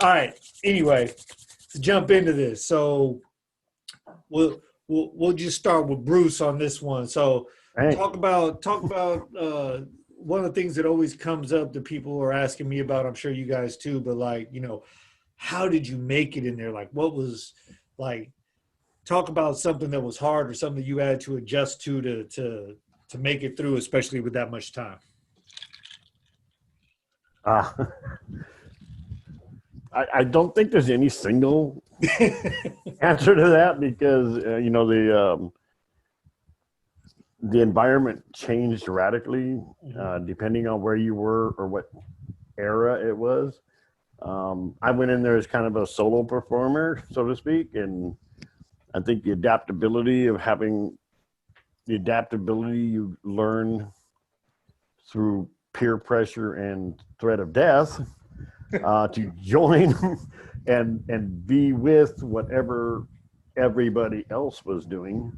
All right. Anyway, to jump into this, so we'll just start with Bruce on this one. So Right. talk about one of the things that always comes up that people are asking me about. I'm sure you guys too, but like how did you make it in there? Like, what was like? Talk about something that was hard or something you had to adjust to make it through, especially with that much time. Uh, I don't think there's any single answer to that because the environment changed radically depending on where you were or what era it was. I went in there as kind of a solo performer, so to speak, and I think the adaptability you learn through peer pressure and threat of death to join and be with whatever everybody else was doing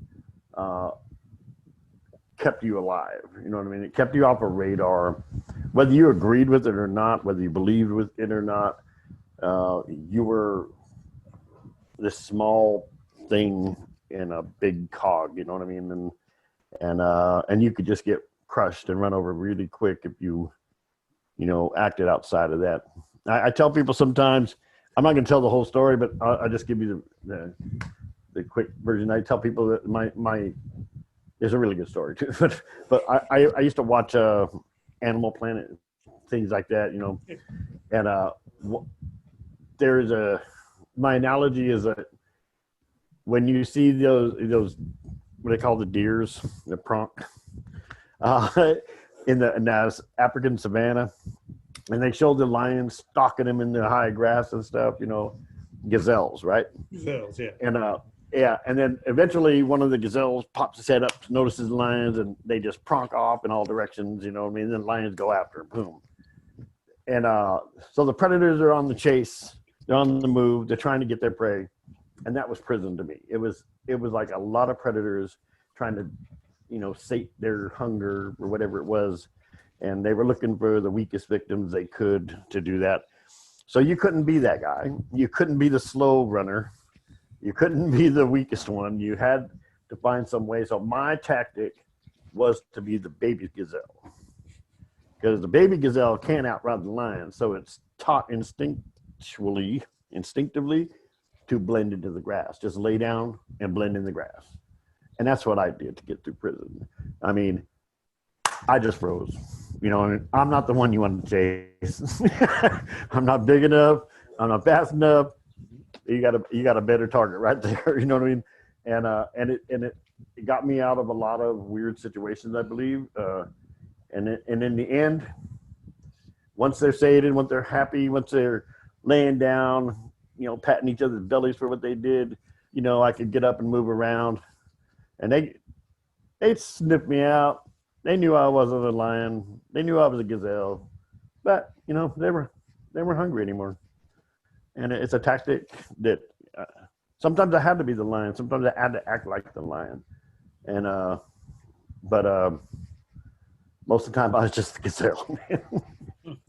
kept you alive. You know what I mean? It kept you off a radar, whether you agreed with it or not, whether you believed with it or not. You were this small thing in a big cog. You know what I mean? And you could just get crushed and run over really quick if you acted outside of that. I tell people sometimes, I'm not going to tell the whole story, but I'll just give you the quick version. I tell people that my it's a really good story too, but I used to watch Animal Planet, things like that, and my analogy is that when you see those what they call the deers, the pronk, in the African savannah, and they showed the lions stalking them in the high grass and stuff, gazelles, right? Gazelles, yeah. And then eventually one of the gazelles pops his head up, notices the lions, and they just pronk off in all directions, and then the lions go after him, boom. And so the predators are on the chase, they're on the move, they're trying to get their prey, and that was prison to me. It was like a lot of predators trying to, sate their hunger or whatever it was, and they were looking for the weakest victims they could to do that. So you couldn't be that guy. You couldn't be the slow runner. You couldn't be the weakest one. You had to find some way. So my tactic was to be the baby gazelle, because the baby gazelle can't outrun the lion. So it's taught instinctively to blend into the grass. Just lay down and blend in the grass. And that's what I did to get through prison. I mean, I just froze. I'm not the one you want to chase. I'm not big enough. I'm not fast enough. You got a better target right there. You know what I mean? And it got me out of a lot of weird situations, I believe. And in the end, once they're sated, once they're happy, once they're laying down, patting each other's bellies for what they did, I could get up and move around. And they sniffed me out. They knew I wasn't a lion. They knew I was a gazelle, but they weren't hungry anymore. And it's a tactic that sometimes I had to be the lion. Sometimes I had to act like the lion. And but most of the time I was just the gazelle.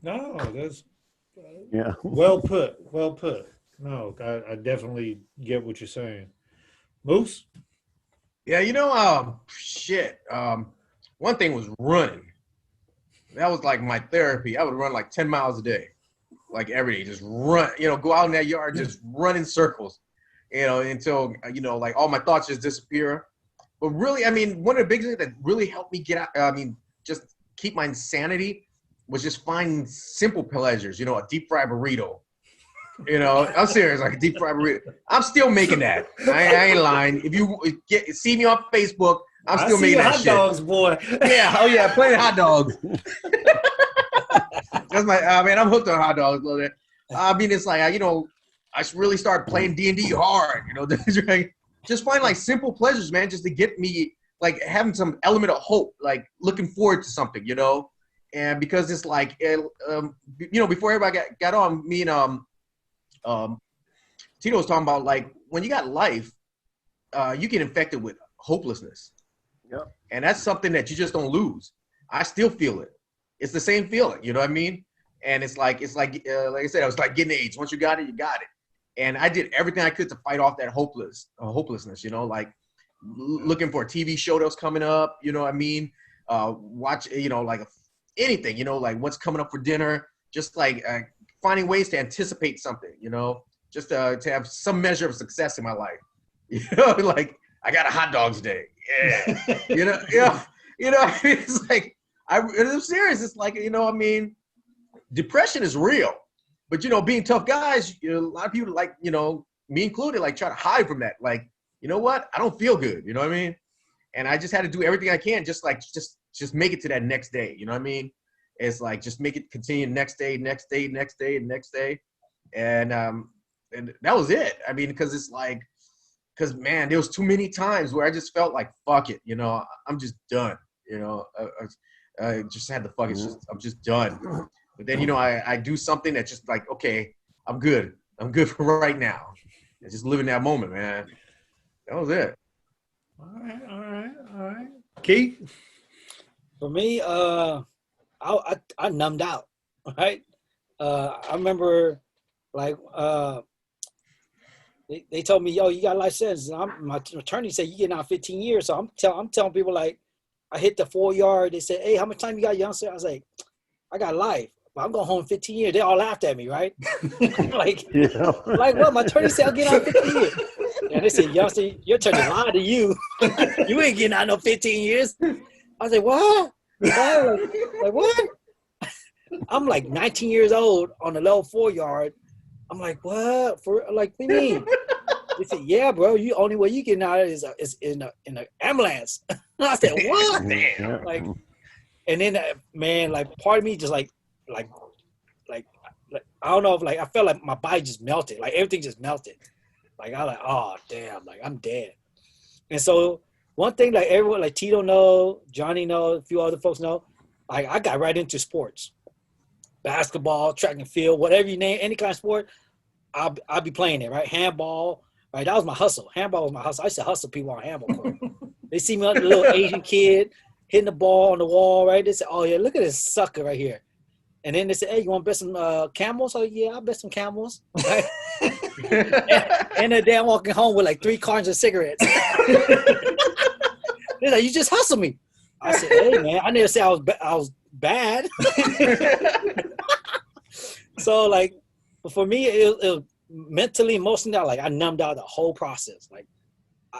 No, that's Yeah. well put. Well put. No, I definitely get what you're saying. Moose? Yeah, shit. One thing was running. That was like my therapy. I would run like 10 miles a day, like every day, just run, go out in that yard, just run in circles, until, like all my thoughts just disappear. But really, I mean, one of the big things that really helped me get out, just keep my insanity was just finding simple pleasures, a deep fried burrito. I'm serious, like a deep fried burrito. I'm still making that. I ain't lying. If you see me on Facebook, I'm still making that shit. Hot dogs, boy. Yeah, oh yeah, plenty of hot dogs. That's my. I'm hooked on hot dogs a little bit. It's like I really started playing D&D hard. Just find like simple pleasures, man, just to get me like having some element of hope, like looking forward to something, And because it's like, before everybody got on, me and Tito was talking about like when you got life, you get infected with hopelessness. Yep. And that's something that you just don't lose. I still feel it. It's the same feeling, you know what I mean? And it's like I said, it was like getting AIDS. Once you got it, you got it. And I did everything I could to fight off that hopelessness, you know, like looking for a TV show that was coming up, you know what I mean? Watch, you know, like anything, you know, like what's coming up for dinner, just like finding ways to anticipate something, you know, just to have some measure of success in my life. You know, like I got a hot dogs day. Yeah. you know, I mean, it's like, I'm serious. It's like, you know, I mean, depression is real, but you know, being tough guys, you know, a lot of people like, you know, me included, like try to hide from that. Like, you know what? I don't feel good. You know what I mean? And I just had to do everything I can, just make it to that next day. You know what I mean? It's like, just make it continue next day. And that was it. I mean, because man, there was too many times where I just felt like, fuck it. You know, I'm just done. You know, I just had to fuck it. I'm just done. But then, you know, I do something that's just like, okay, I'm good. I'm good for right now. I just live in that moment, man. That was it. All right. Keith? For me, I numbed out, right? I remember, like, they told me, yo, you got a life sentence. My attorney said, you getting out 15 years. So I'm telling people, like, I hit the 4-yard. They said, hey, how much time you got, youngster? I was like, I got life, but I'm going home 15 years. They all laughed at me, right? like what? My attorney said I'll get out 15 years. And they said, youngster, your attorney lied to you. You ain't getting out no 15 years. I was like, what? Like what? I'm like 19 years old on the level 4-yard. I'm like, what? What do you mean? They said, yeah, bro. You only way you getting out is in an ambulance. I said, what? Damn. Like, and then man, like part of me just like I don't know if like I felt like my body just melted, like everything just melted. Like I was like, oh damn, like I'm dead. And so one thing, like everyone, like Tito know, Johnny know, a few other folks know, like I got right into sports, basketball, track and field, whatever you name, any kind of sport, I'll be playing it, right? Handball, right? That was my hustle. Handball was my hustle. I used to hustle people on handball court. They see me like a little Asian kid hitting the ball on the wall, right? They say, oh yeah, look at this sucker right here. And then they say, hey, you want to bet some camels? Oh yeah, I'll bet some camels. Right? and then I'm walking home with like 3 cartons of cigarettes. They're like, you just hustle me. I said, hey man, I never said I was bad. So like, for me, it mentally, emotionally, like I numbed out the whole process. Like,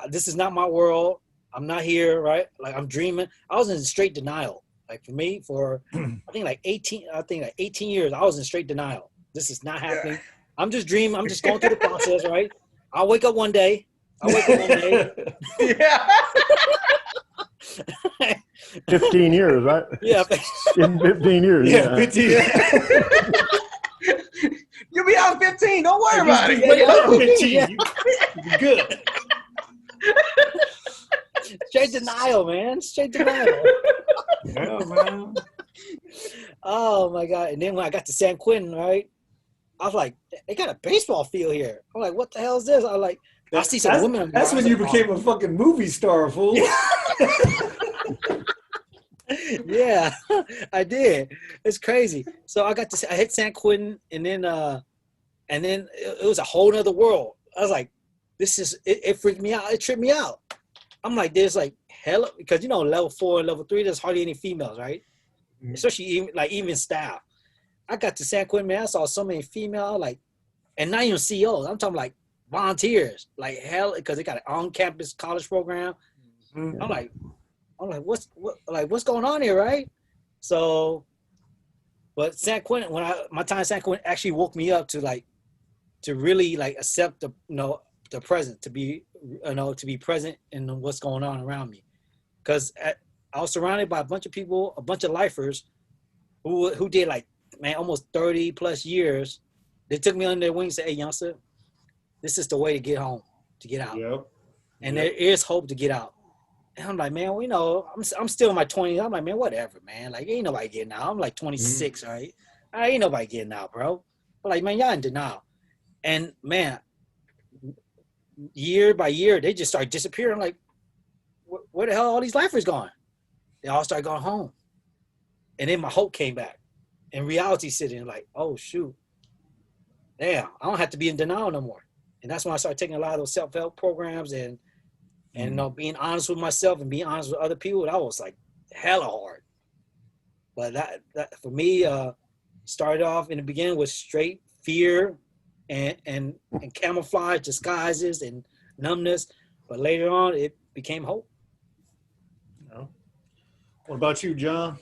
this is not my world. I'm not here, right? Like I'm dreaming. I was in straight denial. Like for me, I think like 18 years, I was in straight denial. This is not happening. Yeah. I'm just dreaming. I'm just going through the process, right? I'll wake up one day. Yeah. 15 years, right? Yeah. In 15 years. Yeah, 15 years. You'll be out 15. Don't worry about it. Yeah, 15. Yeah. You're good. Straight denial, man. Straight denial. Yeah, man. Oh my God. And then when I got to San Quentin, right? I was like, they got a baseball field here. I'm like, what the hell is this? I was like, I see some women. That's when you became a fucking movie star, fool. Yeah, I did. It's crazy. So I hit San Quentin, and then it was a whole nother world. I was like, it freaked me out. It tripped me out. I'm like, there's like hell, because you know, level 4 and level 3, there's hardly any females, right? Mm-hmm. Especially even staff. I got to San Quentin, man. I saw so many female, like, and not even CEOs. I'm talking like volunteers, like hell, because they got an on-campus college program. Mm-hmm. I'm like, what's going on here, right? So, but San Quentin, my time in San Quentin actually woke me up to really like accept the present, to be present in what's going on around me, because I was surrounded by a bunch of people, a bunch of lifers who did like, man, almost 30 plus years. They took me under their wings and said, hey, youngster, this is the way to get home, to get out. Yep. And there is hope to get out. And I'm like, man, well, you know, I'm still in my 20s. I'm like, man, whatever, man. Like, ain't nobody getting out. I'm like 26, right? Ain't nobody getting out, bro. But like, man, y'all in denial. And man, year by year, they just start disappearing. I'm like, where the hell are all these lifers going? They all started going home. And then my hope came back. in reality sitting, like, oh shoot, damn, I don't have to be in denial no more. And that's when I started taking a lot of those self-help programs and you know, being honest with myself and being honest with other people. That was like hella hard. But that for me, started off in the beginning with straight fear and camouflage disguises and numbness. But later on, it became hope. No. What about you, John?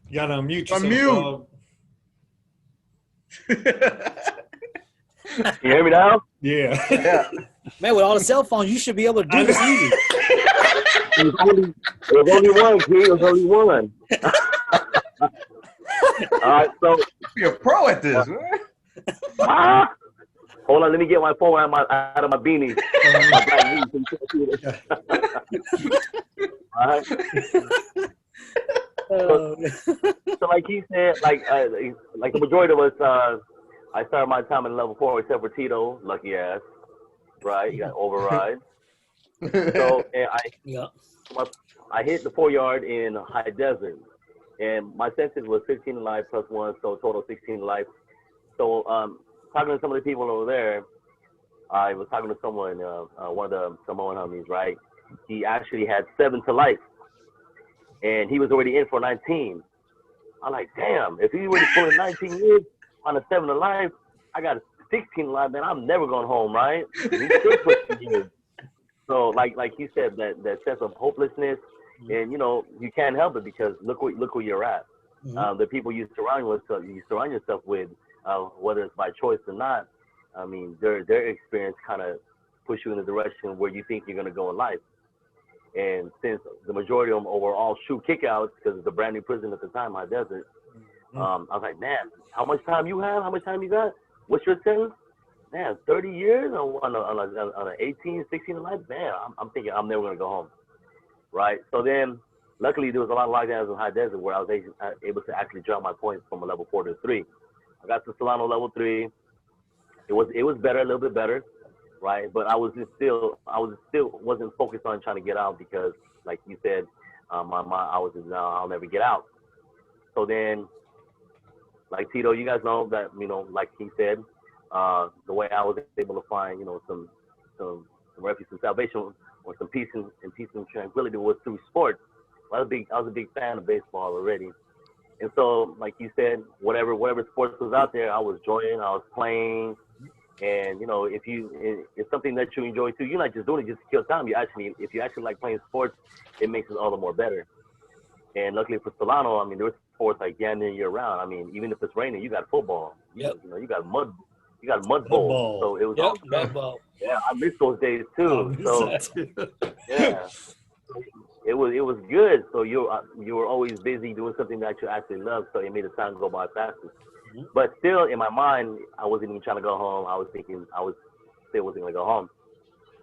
You gotta unmute yourself. Unmute. You hear me now? Yeah. Yeah. Man, with all the cell phones, you should be able to do this easy. There's only one, kid. There's only one. All right, so You're a pro at this, man. hold on, let me get my phone out of my beanie. My black knee, so you can't see it. All right. So like he said, like the majority of us, I started my time in level 4, except for Tito, lucky ass, right? You got override. So and I hit the 4-yard in High Desert, and my sentence was 15 to life plus 1, so total 16 to life. So talking to some of the people over there, I was talking to someone, one of the Samoan homies, right? He actually had 7 to life, and he was already in for 19. I'm like, damn, if he already pulling 19 years on a 7 to life, I got 16 to life, man, I'm never going home, right? He's still pushing years. So like he said, that sense of hopelessness, and you know, you can't help it because look where you're at. The people you surround yourself with, whether it's by choice or not, I mean, their experience kind of push you in the direction where you think you're gonna go in life. And since the majority of them were all shoe kickouts because it's a brand new prison at the time, High Desert, I was like, man, how much time you have? How much time you got? What's your sentence? Man, 30 years on an 18, 16 to life? Man, I'm thinking I'm never going to go home, right? So then, luckily, there was a lot of lockdowns in High Desert where I was able to actually drop my points from a level 4 to 3. I got to Solano level 3. It was better, a little bit better, right? But I wasn't focused on trying to get out because, like you said, I was just, I'll never get out. So then, like Tito, you guys know that, you know, like he said, the way I was able to find, you know, some refuge and salvation or some peace and tranquility was through sports. I was a big fan of baseball already, and so like you said, whatever sports was out there, I was joining, I was playing, and you know, if it's something that you enjoy too, you're not just doing it just to kill time. If you actually like playing sports, it makes it all the more better. And luckily for Solano, I mean, there was sports like damn near year round. I mean, even if it's raining, you got football. You know, you got mud bowl. So it was mud bowl. Yeah, I miss those days too. Yeah, it was good. So you were always busy doing something that you actually loved. So it made the time go by faster. But still, in my mind, I wasn't even trying to go home. I was thinking still wasn't gonna go home.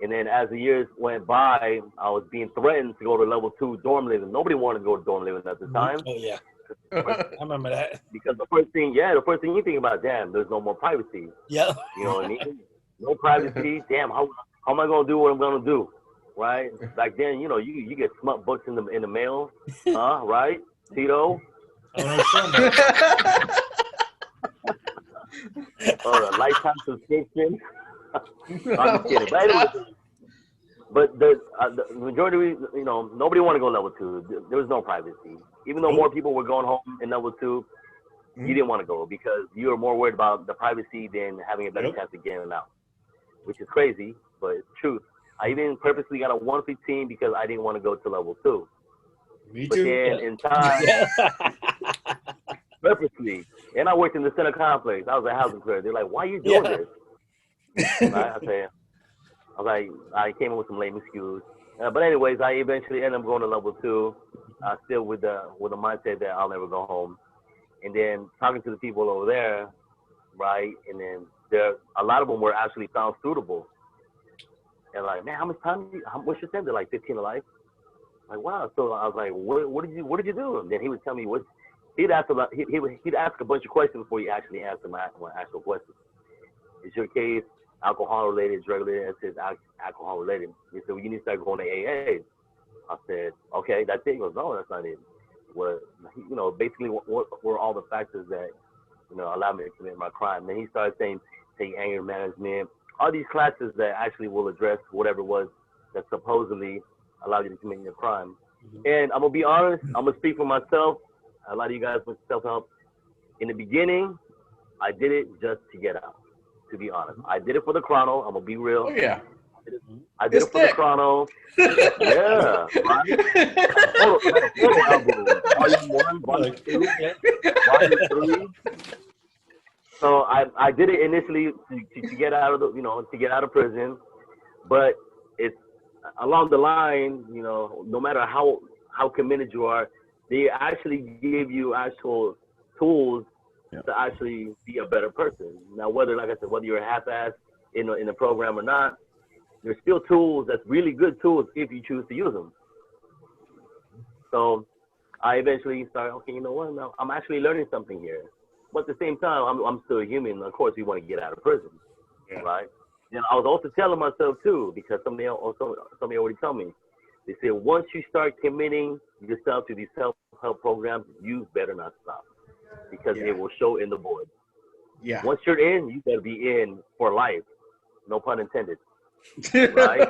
And then as the years went by, I was being threatened to go to level 2 dorm living. Nobody wanted to go to dorm living at the time. Oh yeah, I remember that. Because the first thing you think about, damn, there's no more privacy. Yeah. You know what I mean? No privacy. Damn, how am I gonna do what I'm gonna do? Right? Back then, you know, you get smut books in the mail, right? Tito. Or a lifetime subscription. I'm just kidding. But anyway, but the majority, you know, nobody want to go level 2. There was no privacy. Even though more people were going home in level 2, you didn't want to go because you were more worried about the privacy than having a better chance of getting out, which is crazy, but it's truth. I even purposely got a 115 because I didn't want to go to level 2. Me but too. Then in time, purposely, and I worked in the center complex. I was a housing clerk. They're like, "Why are you doing this?" I came in with some lame excuse. But anyways, I eventually ended up going to level 2, still with the mindset that I'll never go home. And then talking to the people over there, right? And then a lot of them were actually found suitable. And like, man, how much time? What's your sentence? Like 15 to life. Like, wow. So I was like, what did you do? And then he would tell me he'd ask a bunch of questions before he actually answered my actual questions. Is your case alcohol related, drug related? It says alcohol related. He said, well, you need to start going to AA. I said, okay, that's it. He goes, no, that's not it. What, basically what were all the factors that, allowed me to commit my crime? Then he started saying, take anger management, all these classes that actually will address whatever it was that supposedly allowed you to commit your crime. And I'm going to be honest, I'm going to speak for myself. A lot of you guys with self-help. In the beginning, I did it just to get out, to be honest. I did it for the chrono. I'm going to be real. Oh, yeah. I did it for the chrono. Yeah. Photo album. Volume 1, Volume 2, Volume 3. So I did it initially to get out of to get out of prison, but it's along the line, no matter how committed you are, they actually give you actual tools to actually be a better person. Now, whether you're a half-ass in the program or not, there's still tools that's really good tools if you choose to use them. So I eventually started, okay, you know what? Now I'm actually learning something here. But at the same time, I'm still a human. Of course, we want to get out of prison, right? And I was also telling myself too, because somebody already told me. They said once you start committing yourself to these self-help programs, you better not stop, because it will show in the board. Yeah. Once you're in, you better be in for life. No pun intended. Right?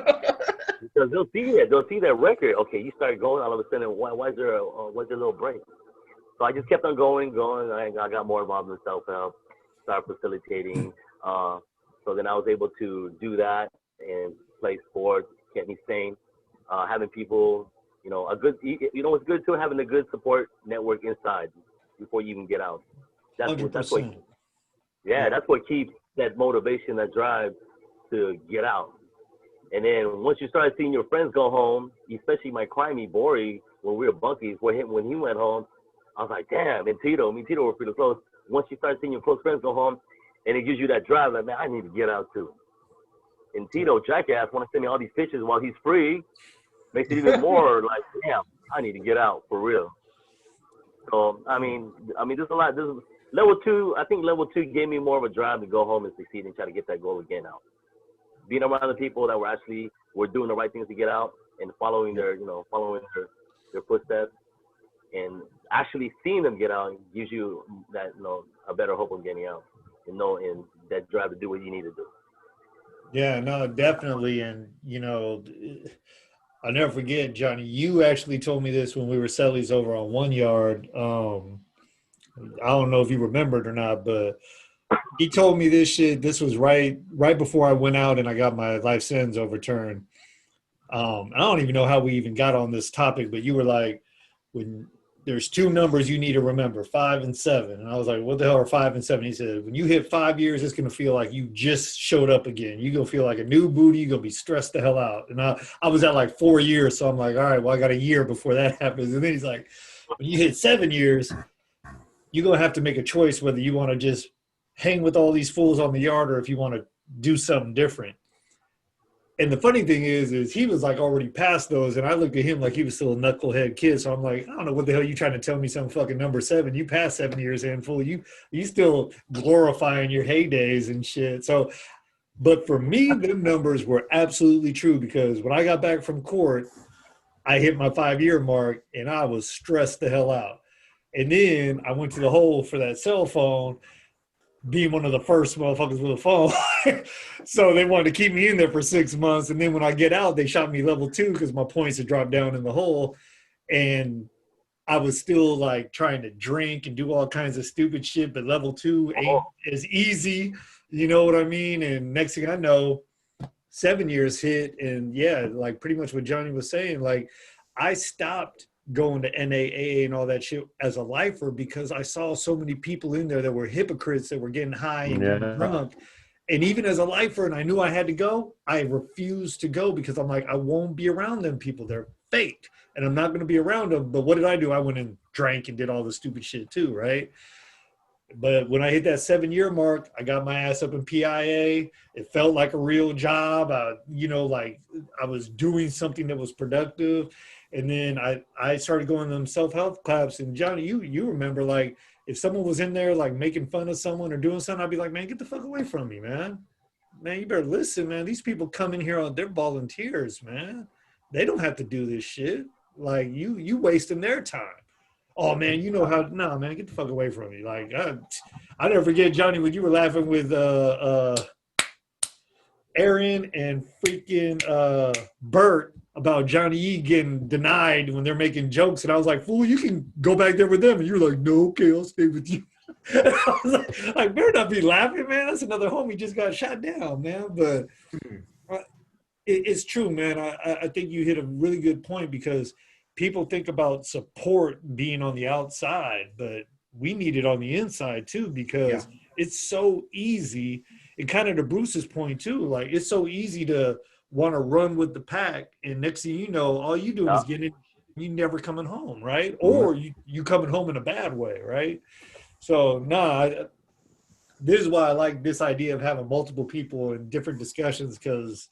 Because they'll see that record. Okay, you start going, all of a sudden, why is there a little break? So I just kept on going. I got more involved in self-help, started facilitating. So then I was able to do that and play sports, kept me sane. Having people, it's good too, having a good support network inside before you even get out. That's what keeps that motivation, that drive to get out. And then once you start seeing your friends go home, especially my crimey Bori, when we were bunkies, when he went home, I was like, damn, and Tito were pretty close. Once you start seeing your close friends go home, and it gives you that drive, like, man, I need to get out too. And Tito, jackass, want to send me all these pictures while he's free, makes it even more like, damn, I need to get out for real. So, I mean, there's a lot. Level 2, I think level 2 gave me more of a drive to go home and succeed and try to get that goal again out. Being around the people that were doing the right things to get out and following their footsteps, and actually seeing them get out gives you that, a better hope of getting out, and that drive to do what you need to do. Yeah, no, definitely. And, I'll never forget, Johnny, you actually told me this when we were Sellies over on 1 Yard. I don't know if you remembered or not, but he told me this shit. This was right before I went out and I got my life sentence overturned. I don't even know how we even got on this topic, but you were like, when there's 2 numbers you need to remember, 5 and 7. And I was like, what the hell are 5 and 7? He said, when you hit 5 years, it's going to feel like you just showed up again. You're going to feel like a new booty. You're going to be stressed the hell out. And I was at like 4 years. So I'm like, all right, well, I got a year before that happens. And then he's like, when you hit 7 years, you're going to have to make a choice whether you want to just hang with all these fools on the yard or if you want to do something different. And the funny thing is he was like already past those, and I looked at him like he was still a knucklehead kid. So I'm like, I don't know what the hell you trying to tell me some fucking number 7. You passed 7 years in, fool. You still glorifying your heydays and shit. So, but for me, them numbers were absolutely true, because when I got back from court, I hit my 5-year mark and I was stressed the hell out. And then I went to the hole for that cell phone, being one of the first motherfuckers with a phone. So they wanted to keep me in there for 6 months. And then when I get out, they shot me level 2 because my points had dropped down in the hole. And I was still like trying to drink and do all kinds of stupid shit, but level 2 ain't as easy. You know what I mean? And next thing I know, 7 years hit. And yeah, like pretty much what Johnny was saying, like I stopped going to NAA and all that shit as a lifer because I saw so many people in there that were hypocrites, that were getting high and getting drunk. And even as a lifer, and I knew I had to go, I refused to go because I'm like, I won't be around them people. They're fake and I'm not going to be around them. But what did I do? I went and drank and did all the stupid shit too, right? But when I hit that 7-year mark, I got my ass up in PIA. It felt like a real job. Like I was doing something that was productive. And then I started going to them self-help clubs. And Johnny, you remember, like, if someone was in there, like, making fun of someone or doing something, I'd be like, man, get the fuck away from me, man. Man, you better listen, man. These people come in here, they're volunteers, man. They don't have to do this shit. Like you wasting their time. Oh man, you know how? Nah, man, get the fuck away from me. Like I never forget, Johnny, when you were laughing with Aaron and freaking Bert about Johnny E getting denied when they're making jokes, and I was like, fool, you can go back there with them, and you're like, no, okay, I'll stay with you. And I was like, better not be laughing, man. That's another homie just got shot down, man. But it's true, man. I think you hit a really good point, because people think about support being on the outside, but we need it on the inside too, because it's so easy. And kind of to Bruce's point too, like it's so easy to want to run with the pack, and next thing you know, all you do is get in, you never coming home, right? Or you coming home in a bad way, right? So this is why I like this idea of having multiple people in different discussions, because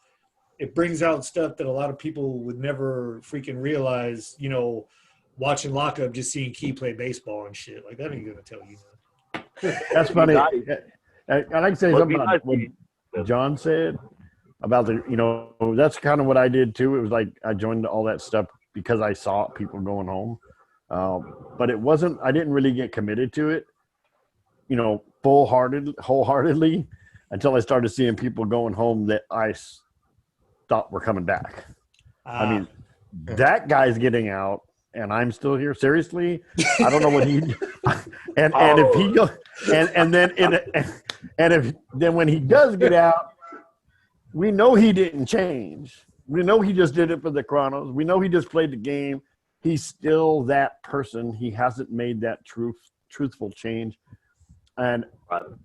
it brings out stuff that a lot of people would never freaking realize, you know, watching Lockup, just seeing Key play baseball and shit. Like, that ain't gonna tell you nothing. That's funny. I like to say something about what John said about the, you know, that's kind of what I did too. It was like I joined all that stuff because I saw people going home. But it wasn't, I didn't really get committed to it, you know, wholeheartedly until I started seeing people going home that I thought were coming back. I mean, that guy's getting out and I'm still here. Seriously, I don't know what he and if he go and then when he does get out, we know he didn't change. We know he just did it for the Chronos. We know he just played the game. He's still that person. He hasn't made that truthful change, and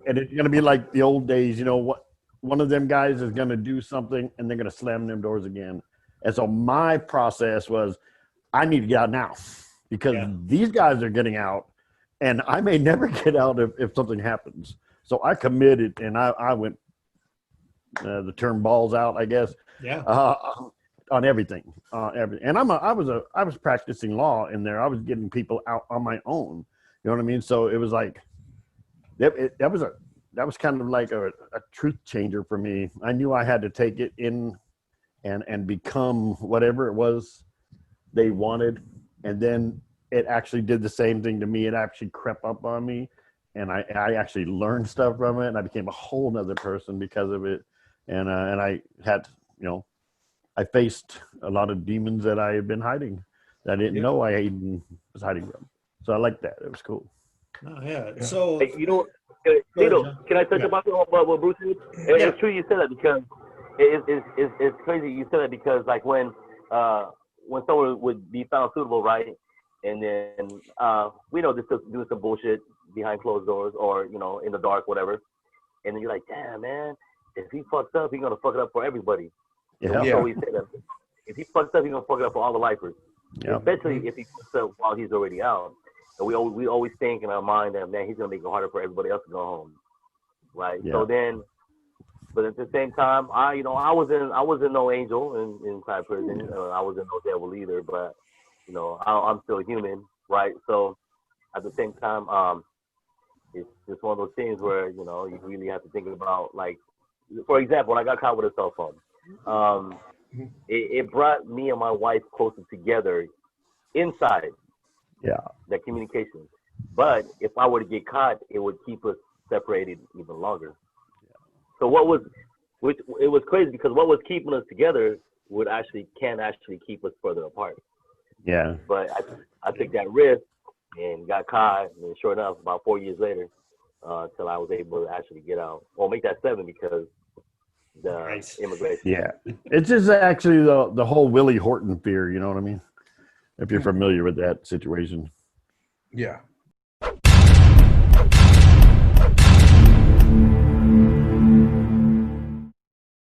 it's gonna be like the old days. You know what? One of them guys is gonna do something, and they're gonna slam them doors again. And so my process was, I need to get out now, because these guys are getting out, and I may never get out if something happens. So I committed, and I went the term balls out, I guess. Yeah. On everything, and I was practicing law in there. I was getting people out on my own. You know what I mean? So it was like that was kind of like a truth changer for me. I knew I had to take it in and become whatever it was they wanted, and then it actually did the same thing to me. It actually crept up on me, and I actually learned stuff from it, and I became a whole nother person because of it. And I had, you know, I faced a lot of demons that I had been hiding, that I didn't know I was hiding from. So I liked that. It was cool. Oh, yeah. So, hey, you know, Tito, can I touch about what Bruce said? It's true you said that, because it's crazy you said that, because like when someone would be found suitable, right, and then we know this is doing some bullshit behind closed doors or, you know, in the dark, whatever, and then you're like, damn, man, if he fucks up, he's gonna fuck it up for everybody. So we always say that if he fucks up, he's gonna fuck it up for all the lifers. Yeah. Especially if he fucks up while he's already out. And we always think in our mind that, man, he's gonna make it harder for everybody else to go home, right? Yeah. So then, but at the same time, I wasn't no angel inside prison. I wasn't no devil either. But you know, I'm still human, right? So at the same time, it's just one of those things where, you know, you really have to think about, like, for example, when I got caught with a cell phone, it brought me and my wife closer together inside. Yeah. That communication. But if I were to get caught, it would keep us separated even longer. Yeah. So it was crazy, because what was keeping us together can actually keep us further apart. Yeah. But I took that risk and got caught, and sure enough, about 4 years later, till I was able to actually get out. Well, make that 7, because the immigration. Yeah, it's just actually the whole Willie Horton fear. You know what I mean? If you're familiar with that situation. Yeah.